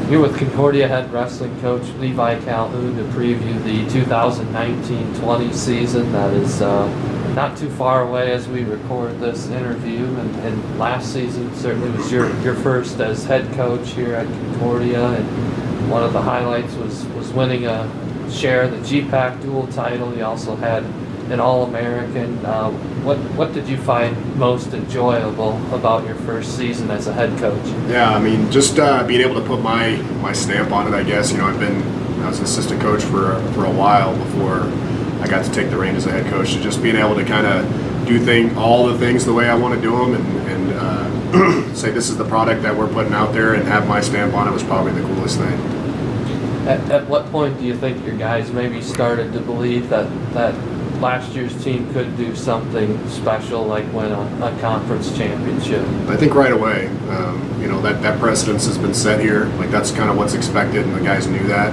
Here with Concordia head wrestling coach Levi Calhoun to preview the 2019-20 season that is not too far away as we record this interview. And last season certainly was your first as head coach here at Concordia, and one of the highlights was winning a share of the GPAC dual title. You also had an All-American. What did you find most enjoyable about your first season as a head coach? Yeah, I mean, just being able to put my stamp on it, I guess. You know, I was an assistant coach for a while before I got to take the reins as a head coach. So just being able to kind of do all the things the way I want to do them, and say this is the product that we're putting out there, and have my stamp on it was probably the coolest thing. At what point do you think your guys maybe started to believe that last year's team could do something special, like win a conference championship? I think right away. You know, that precedence has been set here. Like, that's kind of what's expected, and the guys knew that.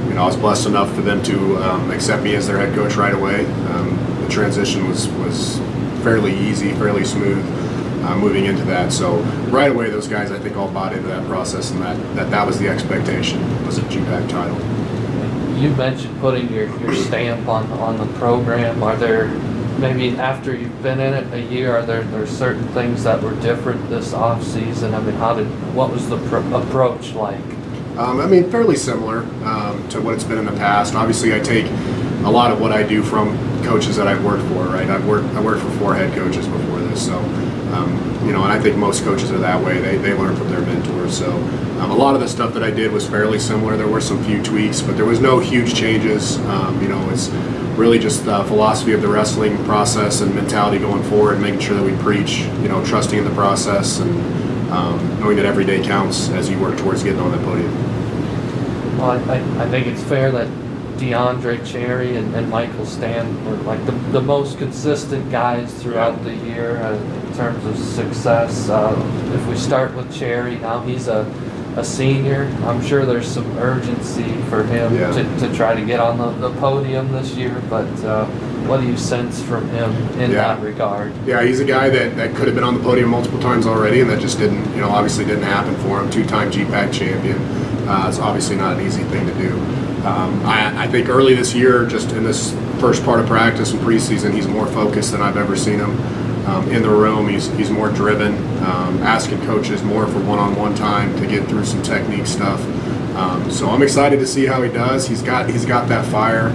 You know, I was blessed enough for them to accept me as their head coach right away. The transition was fairly easy, fairly smooth moving into that. So right away, those guys, I think, all bought into that process, and that was the expectation, was a GPAC title. You mentioned putting your stamp on the program. Are there, maybe after you've been in it a year, are there certain things that were different this off season? I mean, what was the approach like? I mean, fairly similar to what it's been in the past. Obviously, I take a lot of what I do from coaches that I've worked for. Right, I worked for 4 head coaches before this, so you know, and I think most coaches are that way. They learn from their mentors. So a lot of the stuff that I did was fairly similar. There were some few tweaks, but there was no huge changes. You know, it's really just the philosophy of the wrestling process and mentality going forward, making sure that we preach, you know, trusting in the process, and knowing that every day counts as you work towards getting on that podium. Well, I think it's fair that DeAndre Cherry and Michael Stan were like the most consistent guys throughout the year in terms of success. If we start with Cherry, now he's a senior. I'm sure there's some urgency for him to try to get on the podium this year, but what do you sense from him in that regard? Yeah, he's a guy that could have been on the podium multiple times already, and that just didn't, you know, obviously didn't happen for him. 2-time GPAC champion. It's obviously not an easy thing to do. I think early this year, just in this first part of practice and preseason, he's more focused than I've ever seen him. In the room, he's more driven, asking coaches more for one-on-one time to get through some technique stuff. So I'm excited to see how he does. He's got that fire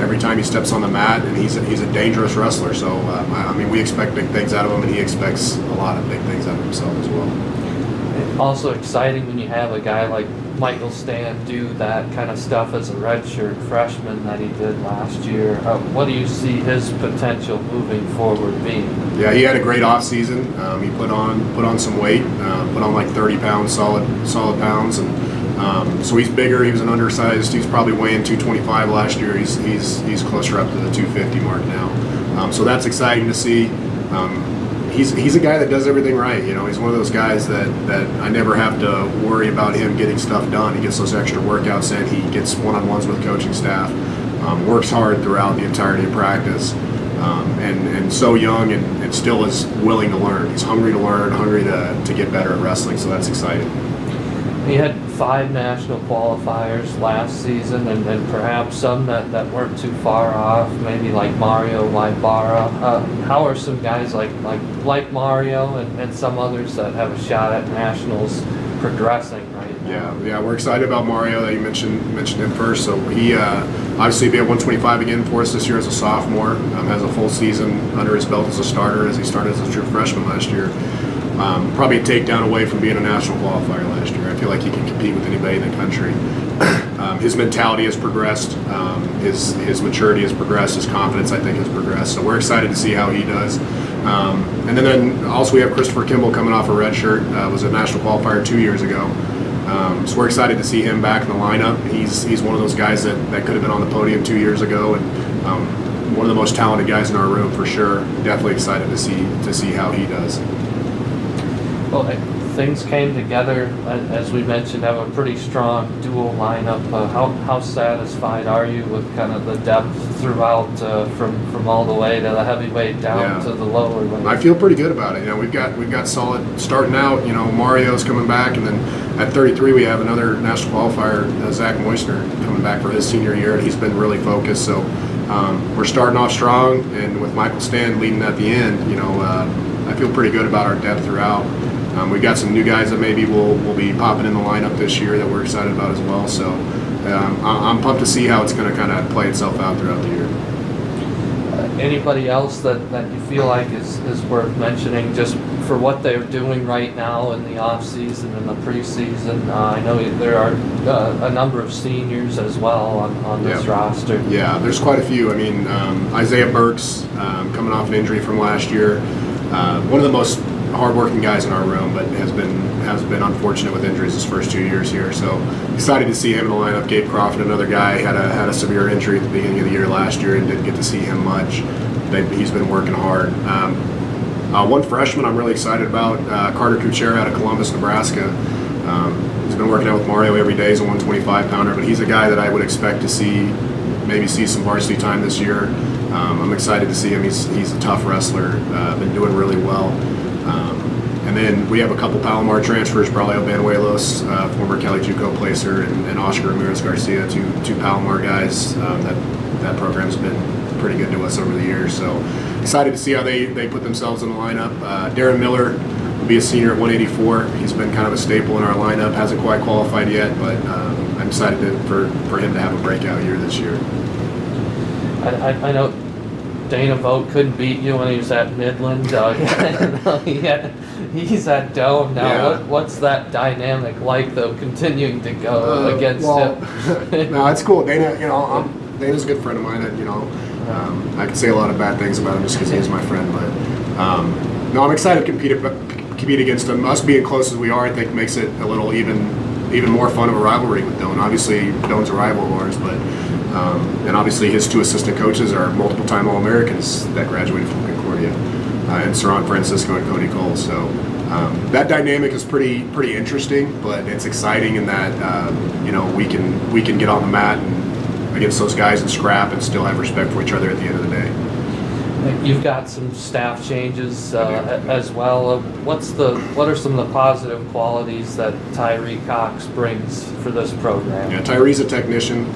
every time he steps on the mat, and he's a dangerous wrestler. So I mean, we expect big things out of him, and he expects a lot of big things out of himself as well. Also exciting when you have a guy like Michael Stan do that kind of stuff as a redshirt freshman that he did last year. What do you see his potential moving forward being? Yeah, he had a great off season. He put on some weight, put on like 30 pounds, solid pounds, and so he's bigger. He was an undersized. He was probably weighing 225 last year. He's closer up to the 250 mark now. So that's exciting to see. He's a guy that does everything right. You know, he's one of those guys that I never have to worry about him getting stuff done. He gets those extra workouts in. He gets one-on-ones with coaching staff. Works hard throughout the entirety of practice, and so young and still is willing to learn. He's hungry to learn, hungry to get better at wrestling. So that's exciting. He had 5 national qualifiers last season, and perhaps some that weren't too far off, maybe like Mario Waibara. How are some guys like Mario and some others that have a shot at nationals progressing right now? Yeah, we're excited about Mario that you mentioned him first. So he obviously be at 125 again for us this year as a sophomore. Has a full season under his belt as a starter, as he started as a true freshman last year. Probably a takedown away from being a national qualifier last year. I feel like he can compete with anybody in the country. His mentality has progressed. His maturity has progressed. His confidence, I think, has progressed. So we're excited to see how he does. And then also we have Christopher Kimball coming off a red shirt. Was a national qualifier 2 years ago. So we're excited to see him back in the lineup. He's one of those guys that could have been on the podium 2 years ago, and one of the most talented guys in our room for sure. Definitely excited to see how he does. Well, things came together, as we mentioned, have a pretty strong dual lineup. How satisfied are you with kind of the depth throughout, from all the way to the heavyweight down to the lower weight? I feel pretty good about it. You know, we've got solid starting out. You know, Mario's coming back, and then at 33 we have another national qualifier, Zach Moisner, coming back for his senior year, and he's been really focused. So we're starting off strong, and with Michael Stan leading at the end, you know, I feel pretty good about our depth throughout. We've got some new guys that maybe will be popping in the lineup this year that we're excited about as well. So I'm pumped to see how it's going to kind of play itself out throughout the year. Anybody else that you feel like is worth mentioning just for what they're doing right now in the off season and the preseason? I know there are a number of seniors as well on this roster. Yeah, there's quite a few. I mean, Isaiah Burks, coming off an injury from last year, one of the most hardworking guys in our room, but has been unfortunate with injuries his first 2 years here. So excited to see him in the lineup. Gabe Crawford, another guy, had a severe injury at the beginning of the year last year and didn't get to see him much. He's been working hard. One freshman I'm really excited about, Carter Kuchera out of Columbus, Nebraska. He's been working out with Mario every day as a 125 pounder, but he's a guy that I would expect to maybe see some varsity time this year. I'm excited to see him. He's a tough wrestler, been doing really well. And then we have a couple Palomar transfers, Braulio Banuelos, former Cali JUCO placer, and Oscar Ramirez Garcia, two Palomar guys. That program's been pretty good to us over the years. So excited to see how they put themselves in the lineup. Darren Miller will be a senior at 184. He's been kind of a staple in our lineup. Hasn't quite qualified yet, but I'm excited for him to have a breakout year this year. I know Dana Vogt couldn't beat you when he was at Midland. He's at Dome now. Yeah. What's that dynamic like, though, continuing to go against him? No, it's cool. Dana, Dana's a good friend of mine. I could say a lot of bad things about him just because he is my friend, but no, I'm excited to compete against him. Us being close as we are, I think, makes it a little even more fun of a rivalry with Doan. Obviously, Doan's a rival of ours, but and obviously his two assistant coaches are multiple-time All-Americans that graduated from Concordia, and Saran Francisco and Cody Cole. So that dynamic is pretty interesting, but it's exciting in that we can get on the mat and against those guys and scrap and still have respect for each other at the end of the day. You've got some staff changes as well. What are some of the positive qualities that Tyree Cox brings for this program? Yeah, Tyree's a technician,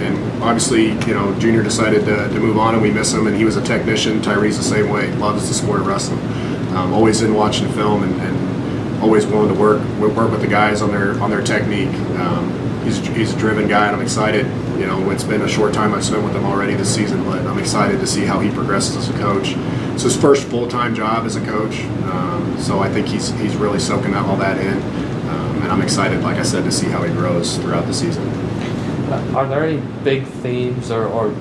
and obviously, Junior decided to move on, and we miss him. And he was a technician. Tyree's the same way. Loves the sport of wrestling. Always in watching film and always willing to work with the guys on their technique. He's a driven guy, and I'm excited. It's been a short time I've spent with him already this season, but I'm excited to see how he progresses as a coach. It's his first full-time job as a coach, so I think he's really soaking all that in, and I'm excited, like I said, to see how he grows throughout the season. Are there any big themes or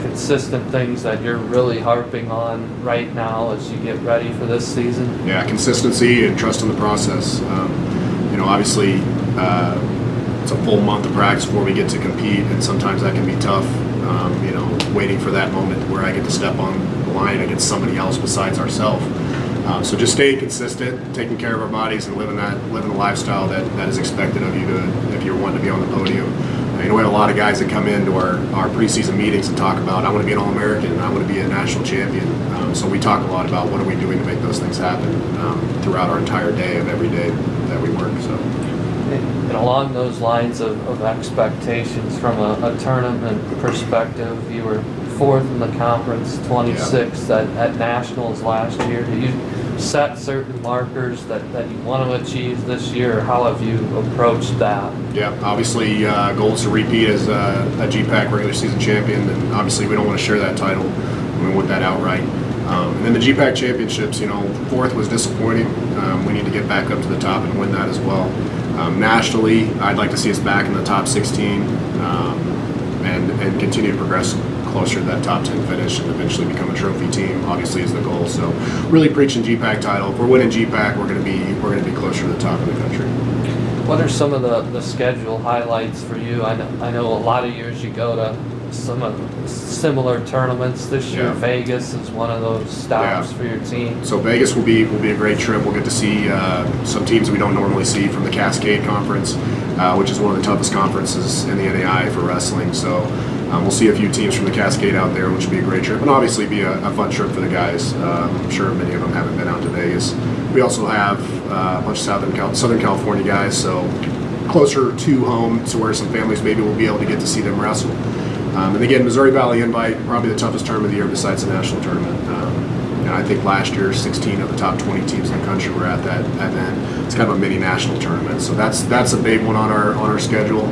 consistent things that you're really harping on right now as you get ready for this season? Yeah, consistency and trust in the process. Obviously, it's a full month of practice before we get to compete, and sometimes that can be tough. Waiting for that moment where I get to step on the line against somebody else besides ourselves. So just staying consistent, taking care of our bodies, and living the lifestyle that is expected of you if you're wanting to be on the podium. We have a lot of guys that come into our preseason meetings and talk about, I want to be an All-American and I want to be a national champion. So we talk a lot about what are we doing to make those things happen throughout our entire day of every day that we work. So. And along those lines of expectations from a tournament perspective, you were 4th in the conference, 26th at Nationals last year. Do you set certain markers that you want to achieve this year? How have you approached that? Yeah, obviously goal is to repeat as a GPAC regular season champion, and obviously we don't want to share that title. We want that outright. And then the GPAC championships, 4th was disappointing. We need to get back up to the top and win that as well. Nationally, I'd like to see us back in the top 16 and continue to progress closer to that top 10 finish and eventually become a trophy team, obviously, is the goal. So really preaching GPAC title. If we're winning GPAC, we're going to be closer to the top of the country. What are some of the schedule highlights for you? I know a lot of years you go to some similar tournaments this year. Yeah. Vegas is one of those stops for your team. So Vegas will be a great trip. We'll get to see some teams we don't normally see from the Cascade Conference, which is one of the toughest conferences in the NAI for wrestling. So we'll see a few teams from the Cascade out there, which will be a great trip, and obviously be a fun trip for the guys. I'm sure many of them haven't been out to Vegas. We also have a bunch of Southern California guys, so closer to home to where some families maybe will be able to get to see them wrestle. And again, Missouri Valley Invite, probably the toughest tournament of the year besides the national tournament. And I think last year 16 of the top 20 teams in the country were at that event. It's kind of a mini national tournament, so that's a big one on our schedule.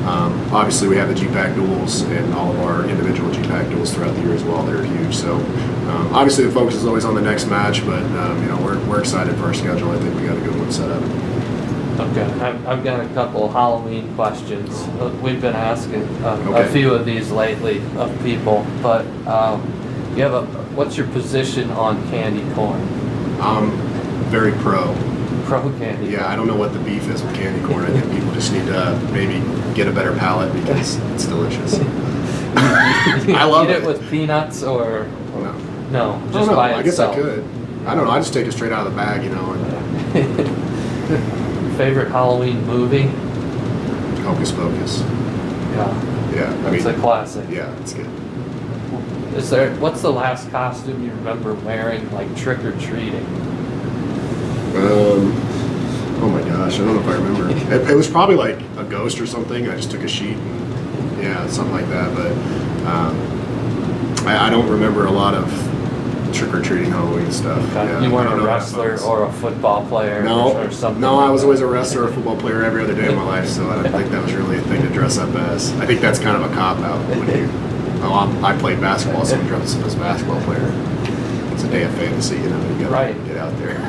Obviously, we have the GPAC duels and all of our individual GPAC duels throughout the year as well. They're huge. So obviously, the focus is always on the next match, but we're excited for our schedule. I think we got a good one set up. Okay, I've got a couple of Halloween questions. We've been asking Okay. a few of these lately of people, but what's your position on candy corn? Very pro. Pro candy. Yeah, I don't know what the beef is with candy corn. I think people just need to maybe get a better palate because it's delicious. I love Eat it. it with peanuts or No, no, just by I guess itself. I could. I don't know. I just take it straight out of the bag, And Favorite Halloween movie? Hocus Pocus. Yeah, Yeah, it's a classic. yeah, it's good. What's the last costume you remember wearing, like trick or treating? Oh my gosh, I don't know if I remember. It was probably like a ghost or something. I just took a sheet and something like that. But I don't remember a lot of trick-or-treating Halloween stuff. Okay. Yeah, You I weren't don't a know wrestler or a football player or something? No, like I was that. always a wrestler or a football player every other day of my life, so I don't think that was really a thing to dress up as. I think that's kind of a cop-out when you... I played basketball, so I'm dressed up as a basketball player. It's a day of fantasy, you gotta get out there.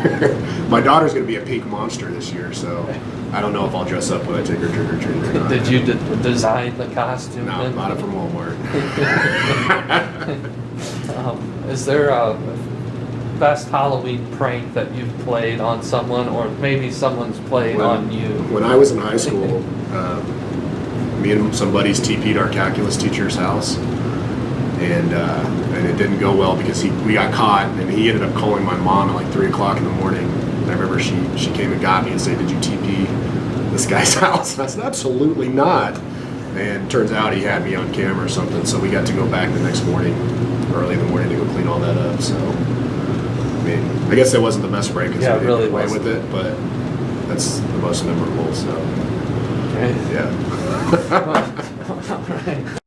My daughter's gonna be a pink monster this year, so I don't know if I'll dress up when I take her trick-or-treating or not. Did you design the costume? No, then? bought it from Walmart. Is there a best Halloween prank that you've played on someone, or maybe someone's played on you? When I was in high school, me and some buddies TP'd our calculus teacher's house, and it didn't go well because we got caught, and he ended up calling my mom at like 3 o'clock in the morning. And I remember she came and got me and said, "Did you TP this guy's house?" And I said, "Absolutely not." And turns out he had me on camera or something, so we got to go back the next morning, early in the morning, to go clean all that up. So, I mean, I guess that wasn't the best break because we didn't get away with it, but that's the most memorable. So, Okay. yeah. All right.